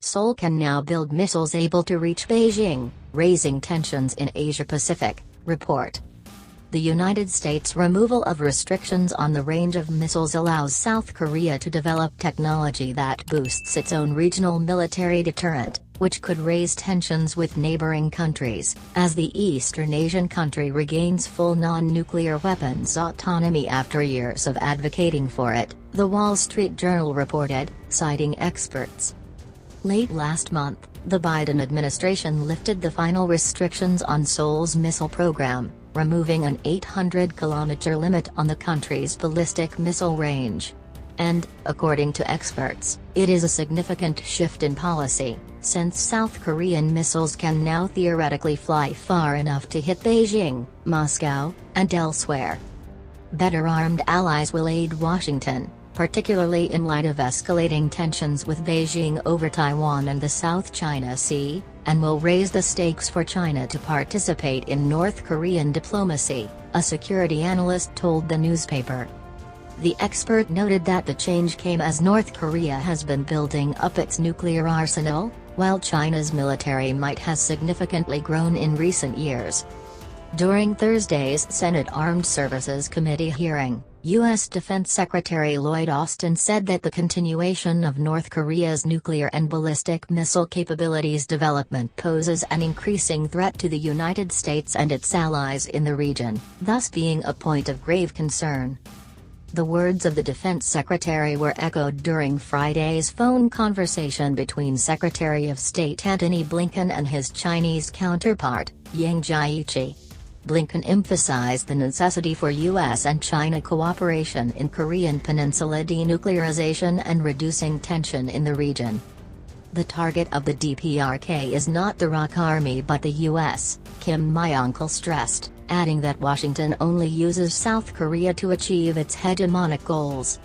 Seoul can now build missiles able to reach Beijing, raising tensions in Asia-Pacific, report. The United States' removal of restrictions on the range of missiles allows South Korea to develop technology that boosts its own regional military deterrent, which could raise tensions with neighboring countries, as the Eastern Asian country regains full non-nuclear weapons autonomy after years of advocating for it, The Wall Street Journal reported, citing experts. Late last month, the Biden administration lifted the final restrictions on Seoul's missile program, removing an 800-kilometer limit on the country's ballistic missile range. And, according to experts, it is a significant shift in policy, since South Korean missiles can now theoretically fly far enough to hit Beijing, Moscow, and elsewhere. Better armed allies will aid Washington, particularly in light of escalating tensions with Beijing over Taiwan and the South China Sea, and will raise the stakes for China to participate in North Korean diplomacy, a security analyst told the newspaper. The expert noted that the change came as North Korea has been building up its nuclear arsenal, while China's military might has significantly grown in recent years. During Thursday's Senate Armed Services Committee hearing, U.S. Defense Secretary Lloyd Austin said that the continuation of North Korea's nuclear and ballistic missile capabilities development poses an increasing threat to the United States and its allies in the region, thus being a point of grave concern. The words of the Defense Secretary were echoed during Friday's phone conversation between Secretary of State Antony Blinken and his Chinese counterpart, Yang Jiechi. Blinken emphasized the necessity for U.S. and China cooperation in Korean Peninsula denuclearization and reducing tension in the region. The target of the DPRK is not the ROK Army but the U.S., Kim My-uncle stressed, adding that Washington only uses South Korea to achieve its hegemonic goals.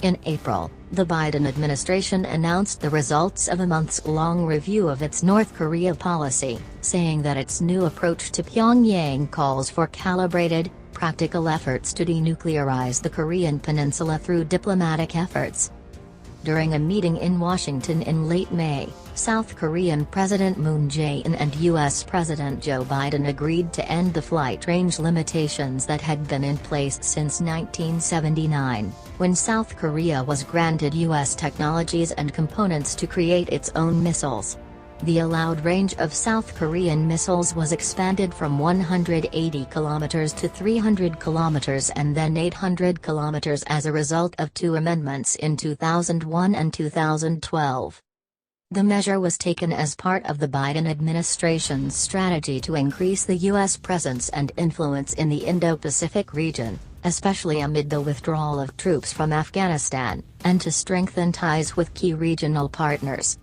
In April, the Biden administration announced the results of a months-long review of its North Korea policy, saying that its new approach to Pyongyang calls for calibrated, practical efforts to denuclearize the Korean peninsula through diplomatic efforts. During a meeting in Washington in late May, South Korean President Moon Jae-in and U.S. President Joe Biden agreed to end the flight range limitations that had been in place since 1979, when South Korea was granted U.S. technologies and components to create its own missiles. The allowed range of South Korean missiles was expanded from 180 kilometers to 300 kilometers and then 800 kilometers as a result of two amendments in 2001 and 2012. The measure was taken as part of the Biden administration's strategy to increase the U.S. presence and influence in the Indo-Pacific region, especially amid the withdrawal of troops from Afghanistan, and to strengthen ties with key regional partners.